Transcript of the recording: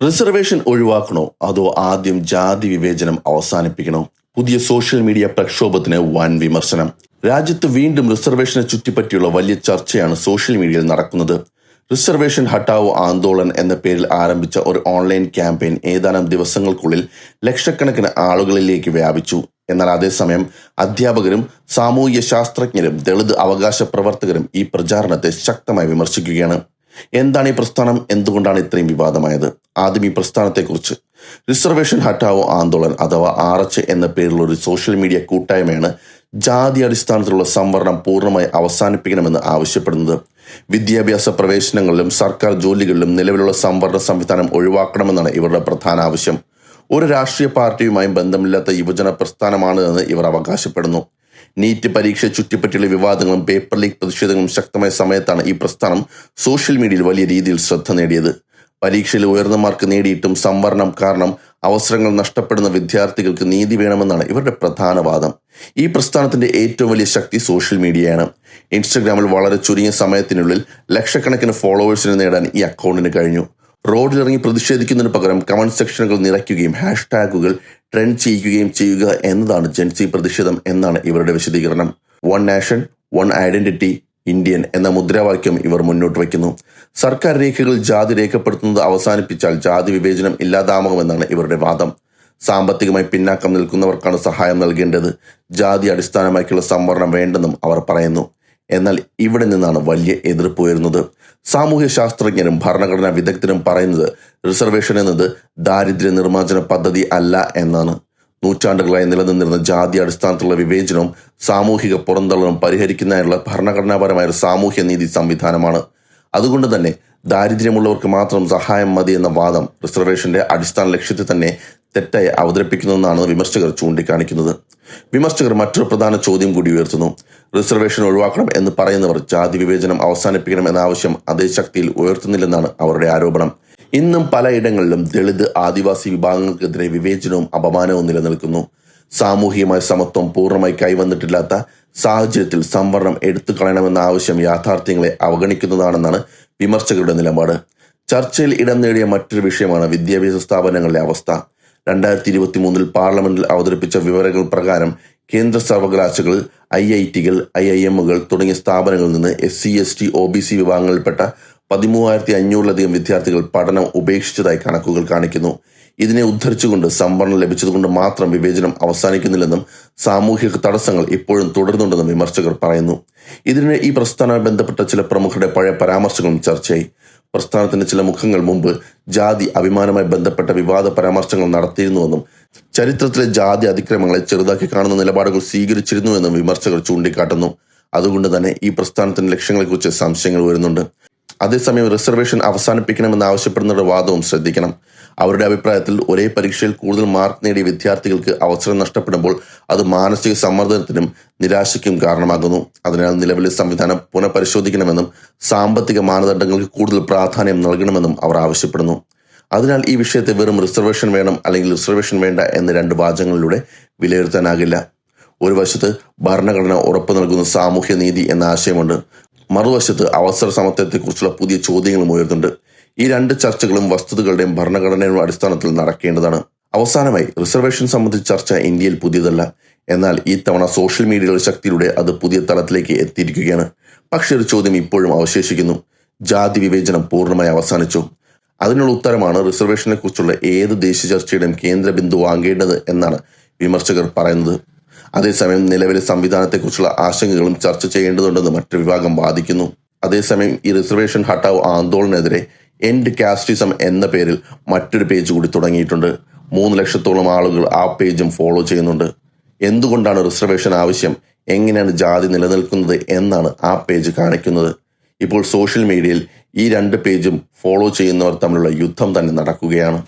Reservation ഒഴിവാക്കണോ അതോ ആദ്യം ജാതി വിവേചനം അവസാനിപ്പിക്കണോ? പുതിയ സോഷ്യൽ മീഡിയ പ്രക്ഷോഭത്തിന് വൻ വിമർശനം. രാജ്യത്ത് വീണ്ടും റിസർവേഷനെ ചുറ്റിപ്പറ്റിയുള്ള വലിയ ചർച്ചയാണ് സോഷ്യൽ മീഡിയയിൽ നടക്കുന്നത്. റിസർവേഷൻ ഹട്ടാവോ ആന്തോളൻ എന്ന പേരിൽ ആരംഭിച്ച ഒരു ഓൺലൈൻ ക്യാമ്പയിൻ ഏതാനും ദിവസങ്ങൾക്കുള്ളിൽ ലക്ഷക്കണക്കിന് ആളുകളിലേക്ക് വ്യാപിച്ചു. എന്നാൽ അതേസമയം അധ്യാപകരും സാമൂഹ്യ ശാസ്ത്രജ്ഞരും ദളിത് അവകാശ പ്രവർത്തകരും ഈ പ്രചാരണത്തെ ശക്തമായി വിമർശിക്കുകയാണ്. എന്താണ് ഈ പ്രസ്ഥാനം? എന്തുകൊണ്ടാണ് ഇത്രയും വിവാദമായത്? ആദ്യം ഈ പ്രസ്ഥാനത്തെക്കുറിച്ച്. റിസർവേഷൻ ഹട്ടാവോ ആന്തോളൻ അഥവാ RH എന്ന പേരിലുള്ള ഒരു സോഷ്യൽ മീഡിയ കൂട്ടായ്മയാണ് ജാതി അടിസ്ഥാനത്തിലുള്ള സംവരണം പൂർണ്ണമായി അവസാനിപ്പിക്കണമെന്ന് ആവശ്യപ്പെടുന്നത്. വിദ്യാഭ്യാസ പ്രവേശനങ്ങളിലും സർക്കാർ ജോലികളിലും നിലവിലുള്ള സംവരണ സംവിധാനം ഒഴിവാക്കണമെന്നാണ് ഇവരുടെ പ്രധാന ആവശ്യം. ഒരു രാഷ്ട്രീയ പാർട്ടിയുമായും ബന്ധമില്ലാത്ത യുവജന പ്രസ്ഥാനമാണെന്ന് ഇവർ അവകാശപ്പെടുന്നു. നീറ്റ് പരീക്ഷ ചുറ്റിപ്പറ്റിയുള്ള വിവാദങ്ങളും പേപ്പർ ലീക്ക് പ്രതിഷേധങ്ങളും ശക്തമായ സമയത്താണ് ഈ പ്രസ്ഥാനം സോഷ്യൽ മീഡിയയിൽ വലിയ രീതിയിൽ ശ്രദ്ധ നേടിയത്. പരീക്ഷയിൽ ഉയർന്ന മാർക്ക് നേടിയിട്ടും സംവരണം കാരണം അവസരങ്ങൾ നഷ്ടപ്പെടുന്ന വിദ്യാർത്ഥികൾക്ക് നീതി വേണമെന്നാണ് ഇവരുടെ പ്രധാന വാദം. ഈ പ്രസ്ഥാനത്തിന്റെ ഏറ്റവും വലിയ ശക്തി സോഷ്യൽ മീഡിയയാണ്. ഇൻസ്റ്റഗ്രാമിൽ വളരെ ചുരുങ്ങിയ സമയത്തിനുള്ളിൽ ലക്ഷക്കണക്കിന് ഫോളോവേഴ്സിനെ നേടാൻ ഈ അക്കൗണ്ടിന് കഴിഞ്ഞു. റോഡിലിറങ്ങി പ്രതിഷേധിക്കുന്നതിന് പകരം കമന്റ് സെക്ഷനുകൾ നിറയ്ക്കുകയും ഹാഷ്ടാഗുകൾ ട്രെൻഡ് ചെയ്യിക്കുകയും ചെയ്യുക എന്നതാണ് ജെൻസി പ്രതിഷേധം എന്നാണ് ഇവരുടെ വിശദീകരണം. One nation one identity Indian എന്ന മുദ്രാവാക്യം ഇവർ മുന്നോട്ട് വയ്ക്കുന്നു. സർക്കാർ രേഖകൾ ജാതി രേഖപ്പെടുത്തുന്നത് അവസാനിപ്പിച്ചാൽ ജാതി വിവേചനം ഇല്ലാതാകുമെന്നാണ് ഇവരുടെ വാദം. സാമ്പത്തികമായി പിന്നാക്കം നിൽക്കുന്നവർക്കാണ് സഹായം നൽകേണ്ടത്. ജാതി അടിസ്ഥാനമാക്കിയുള്ള സംവരണം വേണ്ടെന്നും അവർ പറയുന്നു. എന്നാൽ ഇവിടെ നിന്നാണ് വലിയ എതിർപ്പ് ഉയരുന്നത്. സാമൂഹ്യ ശാസ്ത്രജ്ഞരും ഭരണഘടനാ വിദഗ്ധരും പറയുന്നത് റിസർവേഷൻ എന്നത് ദാരിദ്ര്യ നിർമ്മാർജ്ജന പദ്ധതി അല്ല എന്നാണ്. നൂറ്റാണ്ടുകളായി നിലനിന്നിരുന്ന ജാതി അടിസ്ഥാനത്തിലുള്ള വിവേചനവും സാമൂഹിക പുറന്തള്ളലും പരിഹരിക്കുന്നതിനുള്ള ഭരണഘടനാപരമായ ഒരു സാമൂഹ്യ നീതി സംവിധാനമാണ്. അതുകൊണ്ട് തന്നെ ദാരിദ്ര്യമുള്ളവർക്ക് മാത്രം സഹായം മതി എന്ന വാദം റിസർവേഷന്റെ അടിസ്ഥാന ലക്ഷ്യത്തെ തന്നെ തെറ്റായി അവതരിപ്പിക്കുന്നതെന്നാണ് വിമർശകർ ചൂണ്ടിക്കാണിക്കുന്നത്. വിമർശകർ മറ്റൊരു പ്രധാന ചോദ്യം കൂടി ഉയർത്തുന്നു. റിസർവേഷൻ ഒഴിവാക്കണം എന്ന് പറയുന്നവർ ജാതി വിവേചനം അവസാനിപ്പിക്കണം എന്ന ആവശ്യം അതേ ശക്തിയിൽ ഉയർത്തുന്നില്ലെന്നാണ് അവരുടെ ആരോപണം. ഇന്നും പലയിടങ്ങളിലും ദളിത് ആദിവാസി വിഭാഗങ്ങൾക്കെതിരെ വിവേചനവും അപമാനവും നിലനിൽക്കുന്നു. സാമൂഹികമായ സമത്വം പൂർണ്ണമായി കൈവന്നിട്ടില്ലാത്ത സാഹചര്യത്തിൽ സംവരണം എടുത്തു കളയണമെന്ന ആവശ്യം യാഥാർത്ഥ്യങ്ങളെ അവഗണിക്കുന്നതാണെന്നാണ് വിമർശകരുടെ നിലപാട്. ചർച്ചയിൽ ഇടം നേടിയ മറ്റൊരു വിഷയമാണ് വിദ്യാഭ്യാസ സ്ഥാപനങ്ങളുടെ അവസ്ഥ. 2023 പാർലമെന്റിൽ അവതരിപ്പിച്ച വിവരങ്ങൾ പ്രകാരം കേന്ദ്ര സർവകലാശാലകൾ, IIT-കൾ, IIM-കൾ തുടങ്ങിയ സ്ഥാപനങ്ങളിൽ നിന്ന് SC, ST, OBC വിഭാഗങ്ങളിൽപ്പെട്ട 13,500-ലധികം വിദ്യാർത്ഥികൾ പഠനം ഉപേക്ഷിച്ചതായി കണക്കുകൾ കാണിക്കുന്നു. ഇതിനെ ഉദ്ധരിച്ചുകൊണ്ട് സംവരണം ലഭിച്ചതുകൊണ്ട് മാത്രം വിവേചനം അവസാനിക്കുന്നില്ലെന്നും സാമൂഹിക തടസ്സങ്ങൾ ഇപ്പോഴും തുടരുന്നുണ്ടെന്നും വിമർശകർ പറയുന്നു. ഇതിന് ഈ പ്രസ്ഥാനവുമായി ബന്ധപ്പെട്ട ചില പ്രമുഖരുടെ പഴയ പരാമർശങ്ങളും ചർച്ചയായി. പ്രസ്ഥാനത്തിന്റെ ചില മുഖങ്ങൾ മുമ്പ് ജാതി അഭിമാനവുമായി ബന്ധപ്പെട്ട വിവാദ പരാമർശങ്ങൾ നടത്തിയിരുന്നുവെന്നും ചരിത്രത്തിലെ ജാതി അതിക്രമങ്ങളെ ചെറുതാക്കി കാണുന്ന നിലപാടുകൾ സ്വീകരിച്ചിരുന്നുവെന്നും വിമർശകർ ചൂണ്ടിക്കാട്ടുന്നു. അതുകൊണ്ട് തന്നെ ഈ പ്രസ്ഥാനത്തിന്റെ ലക്ഷ്യങ്ങളെക്കുറിച്ച് സംശയങ്ങൾ വരുന്നുണ്ട്. അതേസമയം റിസർവേഷൻ അവസാനിപ്പിക്കണമെന്ന് ആവശ്യപ്പെടുന്നവരുടെ വാദവും ശ്രദ്ധിക്കണം. അവരുടെ അഭിപ്രായത്തിൽ ഒരേ പരീക്ഷയിൽ കൂടുതൽ മാർക്ക് നേടിയ വിദ്യാർത്ഥികൾക്ക് അവസരം നഷ്ടപ്പെടുമ്പോൾ അത് മാനസിക സമ്മർദ്ദത്തിനും നിരാശയ്ക്കും കാരണമാകുന്നു. അതിനാൽ നിലവിലെ സംവിധാനം പുനഃപരിശോധിക്കണമെന്നും സാമ്പത്തിക മാനദണ്ഡങ്ങൾക്ക് കൂടുതൽ പ്രാധാന്യം നൽകണമെന്നും അവർ ആവശ്യപ്പെടുന്നു. അതിനാൽ ഈ വിഷയത്തെ വെറും റിസർവേഷൻ വേണം അല്ലെങ്കിൽ റിസർവേഷൻ വേണ്ട എന്ന രണ്ട് വാചകങ്ങളിലൂടെ വിലയിരുത്താനാകില്ല. ഒരു വശത്ത് ഭരണഘടന ഉറപ്പു നൽകുന്ന സാമൂഹ്യ നീതി എന്ന ആശയമുണ്ട്. മറുവശത്ത് അവസര സമത്വത്തെക്കുറിച്ചുള്ള പുതിയ ചോദ്യങ്ങളും ഉയർന്നുണ്ട്. ഈ രണ്ട് ചർച്ചകളും വസ്തുതകളുടെയും ഭരണഘടനയുടെ അടിസ്ഥാനത്തിൽ നടക്കേണ്ടതാണ്. അവസാനമായി റിസർവേഷൻ സംബന്ധിച്ച ചർച്ച ഇന്ത്യയിൽ പുതിയതല്ല. എന്നാൽ ഈ തവണ സോഷ്യൽ മീഡിയയുടെ ശക്തിയിലൂടെ അത് പുതിയ തലത്തിലേക്ക് എത്തിയിരിക്കുകയാണ്. പക്ഷെ ഒരു ചോദ്യം ഇപ്പോഴും അവശേഷിക്കുന്നു. ജാതി വിവേചനം പൂർണ്ണമായി അവസാനിച്ചു? അതിനുള്ള ഉത്തരമാണ് റിസർവേഷനെ കുറിച്ചുള്ള ഏത് ദേശീയ ചർച്ചയുടെയും കേന്ദ്ര ബിന്ദു ആകേണ്ടത് എന്നാണ് വിമർശകർ പറയുന്നത്. അതേസമയം നിലവിലെ സംവിധാനത്തെക്കുറിച്ചുള്ള ആശങ്കകളും ചർച്ച ചെയ്യേണ്ടതുണ്ടെന്ന് മറ്റൊരു വിഭാഗം വാദിക്കുന്നു. അതേസമയം ഈ റിസർവേഷൻ ഹട്ടാവോ ആന്തോളനെതിരെ എൻഡ് കാസ്റ്റിസം എന്ന പേരിൽ മറ്റൊരു പേജ് കൂടി തുടങ്ങിയിട്ടുണ്ട്. 3 ലക്ഷത്തോളം ആളുകൾ ആ പേജും ഫോളോ ചെയ്യുന്നുണ്ട്. എന്തുകൊണ്ടാണ് റിസർവേഷൻ ആവശ്യം, എങ്ങനെയാണ് ജാതി നിലനിൽക്കുന്നത് എന്നാണ് ആ പേജ് കാണിക്കുന്നത്. ഇപ്പോൾ സോഷ്യൽ മീഡിയയിൽ ഈ 2 പേജും ഫോളോ ചെയ്യുന്നവർ തമ്മിലുള്ള യുദ്ധം തന്നെ നടക്കുകയാണ്.